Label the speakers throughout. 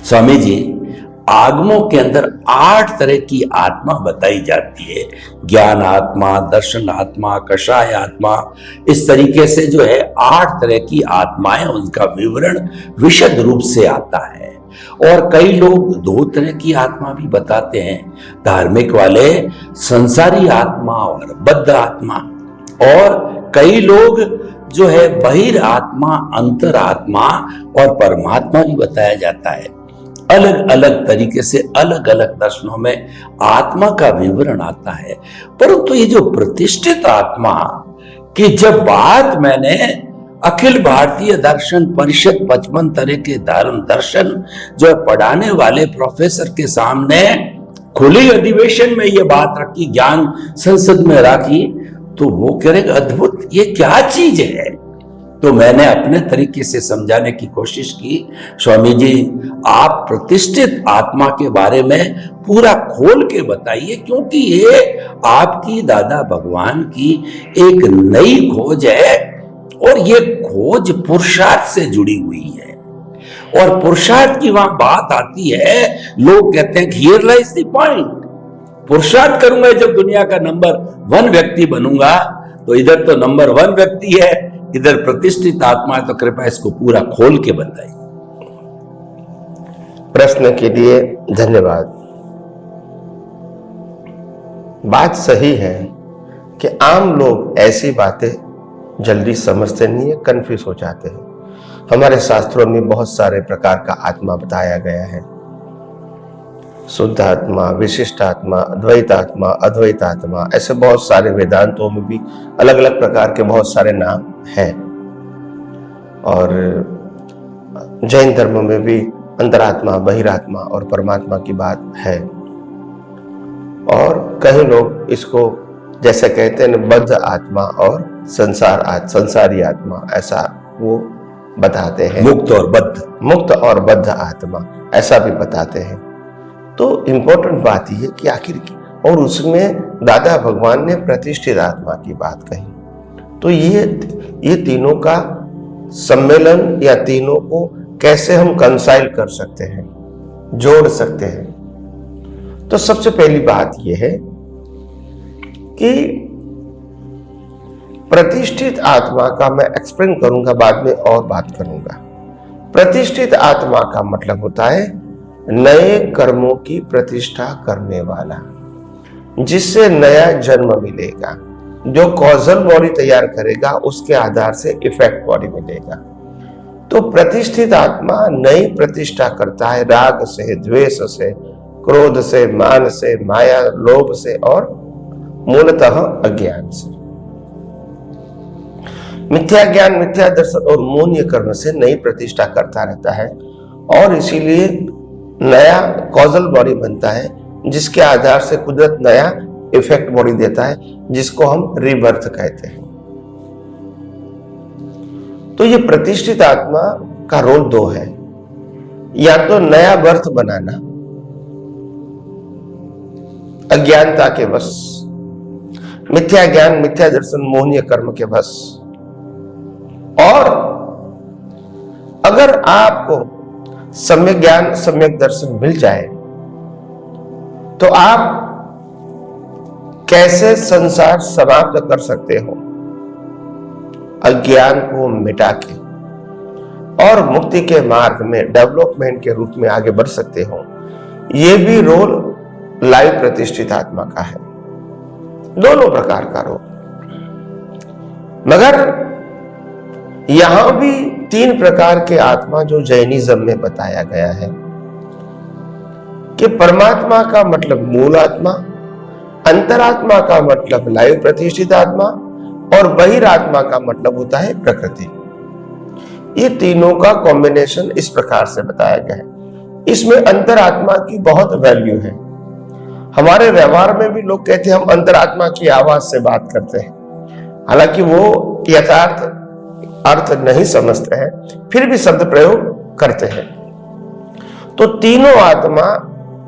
Speaker 1: स्वामी जी, आगमों के अंदर 8 तरह की आत्मा बताई जाती है। ज्ञान आत्मा, दर्शन आत्मा, कषाय आत्मा, इस तरीके से जो है 8 तरह की आत्माएं, उनका विवरण विशद रूप से आता है। और कई लोग 2 तरह की आत्मा भी बताते हैं, धार्मिक वाले संसारी आत्मा और बद्ध आत्मा। और कई लोग जो है बहिर आत्मा, अंतर आत्मा और परमात्मा भी बताया जाता है। अलग अलग तरीके से अलग अलग दर्शनों में आत्मा का विवरण आता है। परंतु ये जो प्रतिष्ठित आत्मा की जब बात मैंने अखिल भारतीय दर्शन परिषद 55 तरह के धर्म दर्शन जो पढ़ाने वाले प्रोफेसर के सामने खुली अधिवेशन में ये बात रखी, ज्ञान संसद में रखी, तो वो कह रहे अद्भुत, ये क्या चीज है। तो मैंने अपने तरीके से समझाने की कोशिश की, स्वामी जी आप प्रतिष्ठित आत्मा के बारे में पूरा खोल के बताइए, क्योंकि ये आपकी दादा भगवान की एक नई खोज है और ये खोज पुरुषार्थ से जुड़ी हुई है। और पुरुषार्थ की वहां बात आती है, लोग कहते हैं हियर लाइज द पॉइंट, पुरुषार्थ करूंगा जब दुनिया का नंबर 1 व्यक्ति बनूंगा, तो इधर तो नंबर 1 व्यक्ति है, इधर प्रतिष्ठित आत्मा है, तो कृपया इसको पूरा खोल के बताइए।
Speaker 2: प्रश्न के लिए धन्यवाद। बात सही है कि आम लोग ऐसी बातें जल्दी समझते नहीं है, कंफ्यूज हो जाते हैं। हमारे शास्त्रों में बहुत सारे प्रकार का आत्मा बताया गया है, शुद्ध आत्मा, विशिष्ट आत्मा, अद्वैत आत्मा, अद्वैत आत्मा, ऐसे बहुत सारे वेदांतों में भी अलग अलग प्रकार के बहुत सारे नाम हैं। और जैन धर्म में भी अंतरात्मा, बहिरात्मा और परमात्मा की बात है। और कई लोग इसको जैसे कहते हैं बद्ध आत्मा और संसारी आत्मा, ऐसा वो बताते हैं, मुक्त और बद्ध आत्मा ऐसा भी बताते हैं। तो इंपॉर्टेंट बात यह है कि आखिर की, और उसमें दादा भगवान ने प्रतिष्ठित आत्मा की बात कही। तो ये तीनों का सम्मेलन या तीनों को कैसे हम कंसाइल कर सकते हैं, जोड़ सकते हैं। तो सबसे पहली बात यह है कि प्रतिष्ठित आत्मा का मैं एक्सप्लेन करूंगा, बाद में और बात करूंगा। प्रतिष्ठित आत्मा का मतलब होता है नए कर्मों की प्रतिष्ठा करने वाला, जिससे नया जन्म मिलेगा, जो कॉजल बॉडी तैयार करेगा उसके आधार से इफेक्ट बॉडी मिलेगा। तो प्रतिष्ठित आत्मा नई प्रतिष्ठा करता है, राग से, द्वेष से, क्रोध से, मान से, माया, लोभ से और मूलतः अज्ञान से। मिथ्या ज्ञान, मिथ्या दर्शन और मौन कर्म से नई प्रतिष्ठा करता रहता है, और इसीलिए नया कॉजल बॉडी बनता है, जिसके आधार से कुदरत नया इफेक्ट बॉडी देता है, जिसको हम रीबर्थ कहते हैं। तो ये प्रतिष्ठित आत्मा का रोल 2 है, या तो नया बर्थ बनाना अज्ञानता के बस, मिथ्या ज्ञान, मिथ्या दर्शन, मोहनीय कर्म के बस। और अगर आपको सम्यक ज्ञान, सम्यक दर्शन मिल जाए तो आप कैसे संसार समाप्त कर सकते हो, अज्ञान को मिटा के, और मुक्ति के मार्ग में डेवलपमेंट के रूप में आगे बढ़ सकते हो। यह भी रोल लाइव प्रतिष्ठित आत्मा का है, दोनों प्रकार का रोल। मगर यहां भी 3 प्रकार के आत्मा जो जैनिज्म में बताया गया है कि परमात्मा का मतलब मूल आत्मा, अंतरात्मा का मतलब लाइव प्रतिष्ठित आत्मा, और बहिरात्मा का मतलब होता है प्रकृति। ये तीनों का कॉम्बिनेशन इस प्रकार से बताया गया है। इसमें अंतरात्मा की बहुत वैल्यू है। हमारे व्यवहार में भी लोग कहते हैं हम अंतरात्मा की आवाज से बात करते हैं, हालांकि वो यथार्थ अर्थ नहीं समझते हैं, फिर भी शब्द प्रयोग करते हैं। तो तीनों आत्मा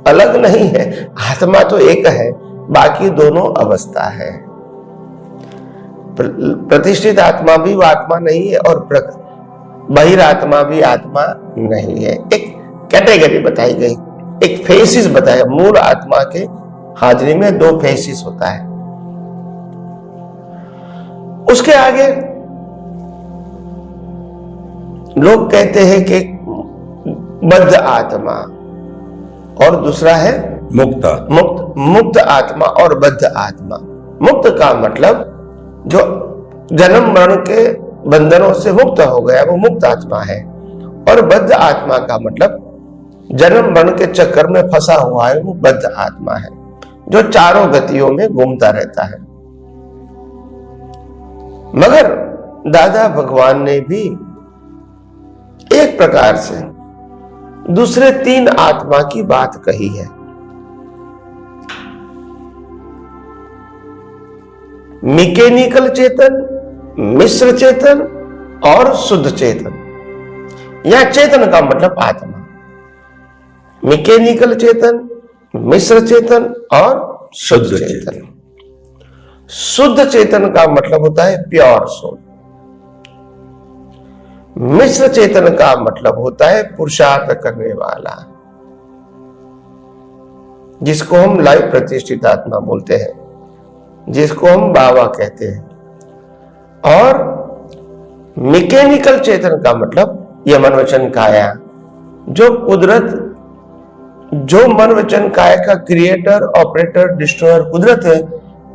Speaker 2: अलग नहीं है, आत्मा तो एक है, बाकी दोनों अवस्था है। प्रतिष्ठित आत्मा भी वो आत्मा नहीं है, और बहिरात्मा भी आत्मा नहीं है। एक कैटेगरी बताई गई, एक फेसिस बताया। मूल आत्मा के हाजिरी में 2 फेसिस होता है। उसके आगे लोग कहते हैं कि बद्ध आत्मा और दूसरा है मुक्त आत्मा और बद्ध आत्मा। मुक्त का मतलब जो जन्म मरण के बंधनों से मुक्त हो गया वो मुक्त आत्मा है, और बद्ध आत्मा का मतलब जन्म मरण के चक्कर में फंसा हुआ है वो बद्ध आत्मा है, जो चारों गतियों में घूमता रहता है। मगर दादा भगवान ने भी एक प्रकार से दूसरे 3 आत्मा की बात कही है। मैकेनिकल चेतन, मिश्र चेतन और शुद्ध चेतन। या चेतन का मतलब आत्मा, मैकेनिकल चेतन, मिश्र चेतन और शुद्ध चेतन। शुद्ध चेतन का मतलब होता है प्योर सोल। मिश्र चेतन का मतलब होता है पुरुषार्थ करने वाला, जिसको हम लाइव प्रतिष्ठित आत्मा बोलते हैं, जिसको हम बाबा कहते हैं। और मैकेनिकल चेतन का मतलब यह मन वचन काया, जो कुदरत, जो मन वचन काया का क्रिएटर, ऑपरेटर, डिस्ट्रॉयर कुदरत है।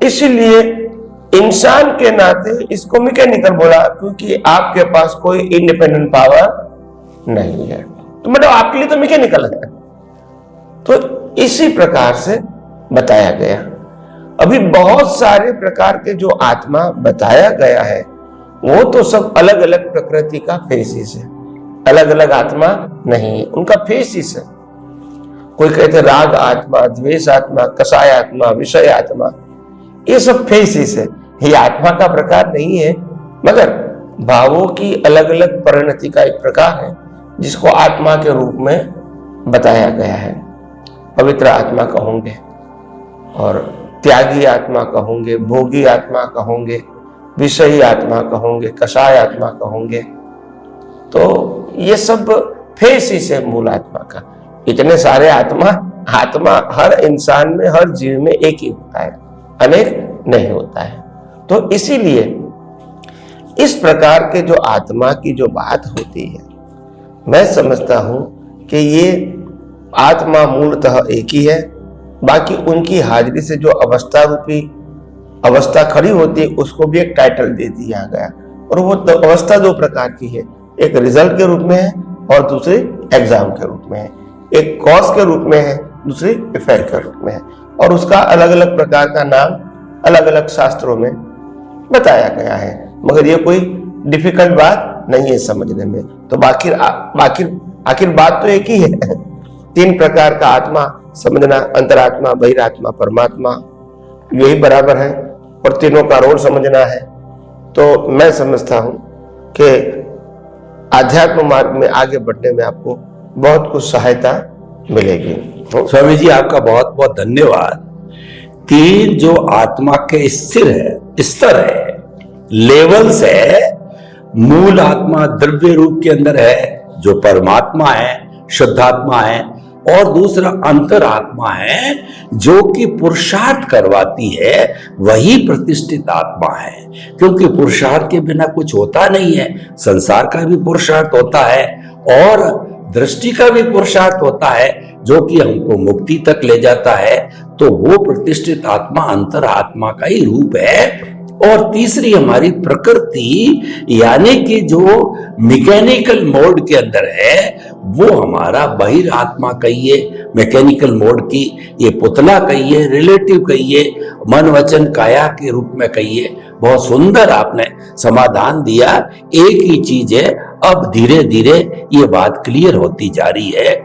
Speaker 2: इसीलिए इंसान के नाते इसको मैकेनिकल बोला, क्योंकि आपके पास कोई इंडिपेंडेंट पावर नहीं है, तो मतलब आपके लिए तो मैकेनिकल है। तो इसी प्रकार से बताया गया। अभी बहुत सारे प्रकार के जो आत्मा बताया गया है वो तो सब अलग अलग प्रकृति का फेसिस है, अलग अलग आत्मा नहीं है, उनका फेसिस है। कोई कहते राग आत्मा, द्वेष आत्मा, कषाय आत्मा, विषय आत्मा, ये सब फेसिस है। ये आत्मा का प्रकार नहीं है, मगर भावों की अलग अलग परिणति का एक प्रकार है, जिसको आत्मा के रूप में बताया गया है। पवित्र आत्मा कहोगे और त्यागी आत्मा कहोगे, भोगी आत्मा कहोगे, विषयी आत्मा कहोगे, कषाय आत्मा कहोगे, तो ये सब फेसिस है मूल आत्मा का। इतने सारे आत्मा हर इंसान में, हर जीव में एक ही होता है, अनेक नहीं होता है। तो इसीलिए इस प्रकार के जो आत्मा की जो बात होती है, मैं समझता हूं कि ये आत्मा मूलतः एक ही है। बाकी उनकी हाजिरी से जो अवस्था रूपी अवस्था खड़ी होती है उसको भी एक टाइटल दे दिया गया, और वो अवस्था 2 प्रकार की है, एक रिजल्ट के रूप में है और दूसरी एग्जाम के रूप में है। एक कॉज के रूप में है, दूसरी इफेक्ट के रूप में है, और उसका अलग अलग प्रकार का नाम अलग अलग शास्त्रों में बताया गया है। मगर ये कोई डिफिकल्ट बात नहीं है समझने में। तो आखिर बात तो एक ही है, 3 प्रकार का आत्मा समझना, अंतरात्मा, बहिरात्मा, परमात्मा, यही बराबर है, और तीनों का रोल समझना है। तो मैं समझता हूं कि आध्यात्म मार्ग में आगे बढ़ने में आपको बहुत कुछ सहायता मिलेगी।
Speaker 1: स्वामी जी आपका बहुत बहुत धन्यवाद। 3 जो आत्मा के स्तर है, लेवल्स है। मूल आत्मा द्रव्य रूप के अंदर है जो परमात्मा है, शुद्धात्मा है, और दूसरा अंतरात्मा है जो कि पुरुषार्थ करवाती है, वही प्रतिष्ठित आत्मा है। क्योंकि पुरुषार्थ के बिना कुछ होता नहीं है। संसार का भी पुरुषार्थ होता है और दृष्टि का भी पुरुषार्थ होता है, जो कि हमको मुक्ति तक ले जाता है। तो वो प्रतिष्ठित आत्मा अंतरात्मा का ही रूप है। और तीसरी हमारी प्रकृति, यानी कि जो मैकेनिकल मोड के अंदर है, वो हमारा बहिरात्मा कहिए, मैकेनिकल मोड की ये पुतला कहिए, रिलेटिव कहिए, मन वचन काया के रूप में कहिए। बहुत सुंदर आपने समाधान दिया। एक ही चीज है, अब धीरे धीरे ये बात क्लियर होती जा रही है।